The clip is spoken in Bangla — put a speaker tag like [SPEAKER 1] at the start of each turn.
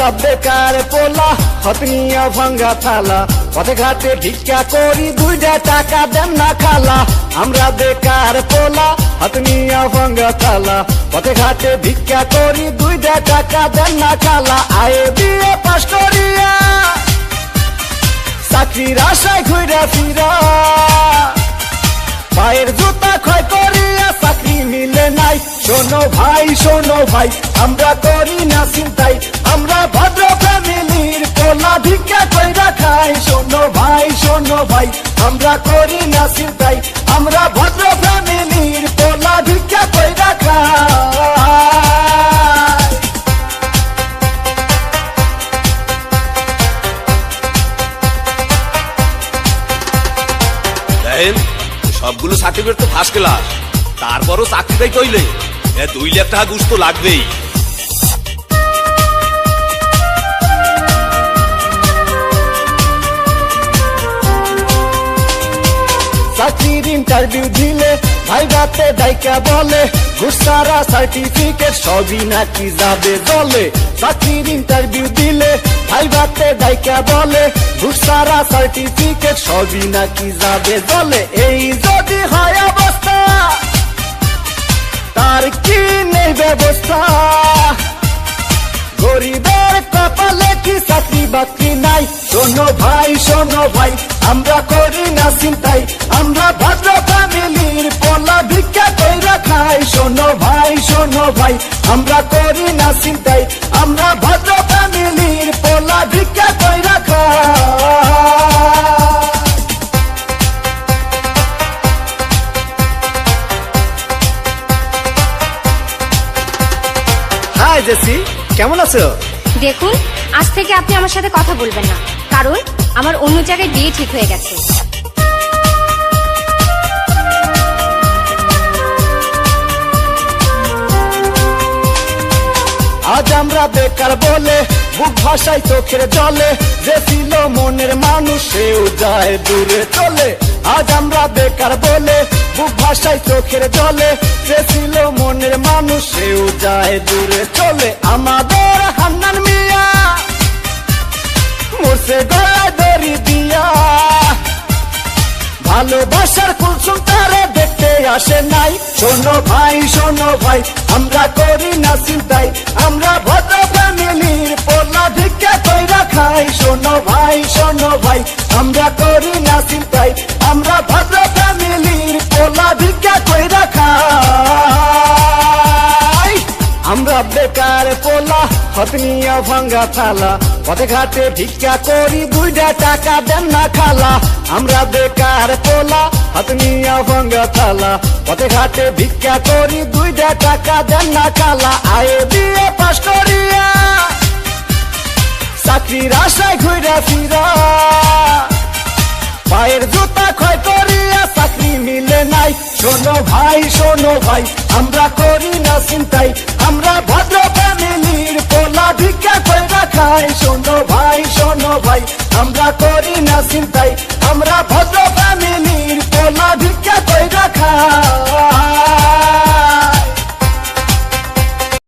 [SPEAKER 1] আমরা বেকার পোলা হতনিয়া ভাঙ্গা থালা পথে ঘাটে ভিক্ষা করি দুইটা টাকা দেন না খালা আমরা বেকার পোলা হতনিয়া ভাঙ্গা থালা পথে ঘাটে ভিক্ষা করি দুইটা টাকা দেন না খালা আয়ে বিয়ে পাস করিয়া চাকরির আশায় ঘুরে ফিরা পায়ের জুতা ক্ষয় করিয়া চাকরি মিলে নাই শোনো ভাই আমরা করি না চিন্তাই আমরা ভদ্র ফ্যামিলির পোলা ভিক্ষা কইরা খাই শোনো ভাই আমরা করি না চিন্তাই আমরা ভদ্র ফ্যামিলির পোলা ভিক্ষা কইরা খাই
[SPEAKER 2] সবগুলো সার্টিফিকেট তো ফার্স্ট ক্লাস, তারপরও চাকরিটাই কইলে 2 লাখ টাকা ঘুষ তো লাগবেই।
[SPEAKER 1] চাকরির ইন্টারভিউ দিলে ভাইবাতে ডাইকা বলে ঘুষ ছাড়া সার্টিফিকেট সবই নাকি যাবে জলে চাকরির ইন্টারভিউ দিলে ভাইবাতে ডাইকা বলে ঘুষ ছাড়া সার্টিফিকেট সবই নাকি যাবে জলে এই যদি হয় অবস্থা তার কি নেই ব্যবস্থা গরিবের কপালে কি চাকরি বাকরি নাই শোনো ভাই আমরা করি না চিন্তাই আমরা ভদ্র ফ্যামিলির পোলা ভিক্ষা কইরা খাই শোনো ভাই আমরা করি না চিন্তাই আমরা ভদ্র ফ্যামিলির পোলা ভিক্ষা কইরা খাই হাই জেসি কেমন আছো?
[SPEAKER 3] দেখুন, আজ থেকে আপনি আমার সাথে কথা বলবেন না, কারণ আমার অন্য জায়গায় বিয়ে ঠিক হয়ে গেছে।
[SPEAKER 1] আজ আমরা বেকার বলে বুক ভাষায় চোখের জলে যে ছিল মনের মানুষ সেও যায় দূরে চলে আজ আমরা বেকার বলে বুক ভাষায় চোখের জলে যে ছিল মনের মানুষ সেও যায় দূরে চলে আমাদের হান্নান মিয়া মোরসে গলায় দড়ি দিয়া ভালোবাসার কুলসুম তারে দেখতে আসে নাই শোনো ভাই আমরা করি না চিন্তাই আমরা ভদ্র ফ্যামিলির পোলা ভিক্ষা কইরা খাই শোনো ভাই আমরা করি না চিন্তাই আমরা ভদ্র ফ্যামিলির পোলা ভিক্ষা কইরা খাই আমরা বেকার পোলা হতনিয়া ভাঙ্গা থালা পথে ঘাটে ভিক্ষা করি দুইটা টাকা দেন না খালা আমরা বেকার পোলা হতনিয়া ভাঙ্গা থালা পথে ঘাটে ভিক্ষা করি দুইটা টাকা দেন না খালা আয়ে বিয়ে পাস করিয়া চাকরির আশায় ঘুরে ফিরা পায়ের জুতা ক্ষয় করিয়া চাকরি মিলে নাই শোনো ভাই আমরা করি না চিন্তাই আমরা ভদ্র ফ্যামিলি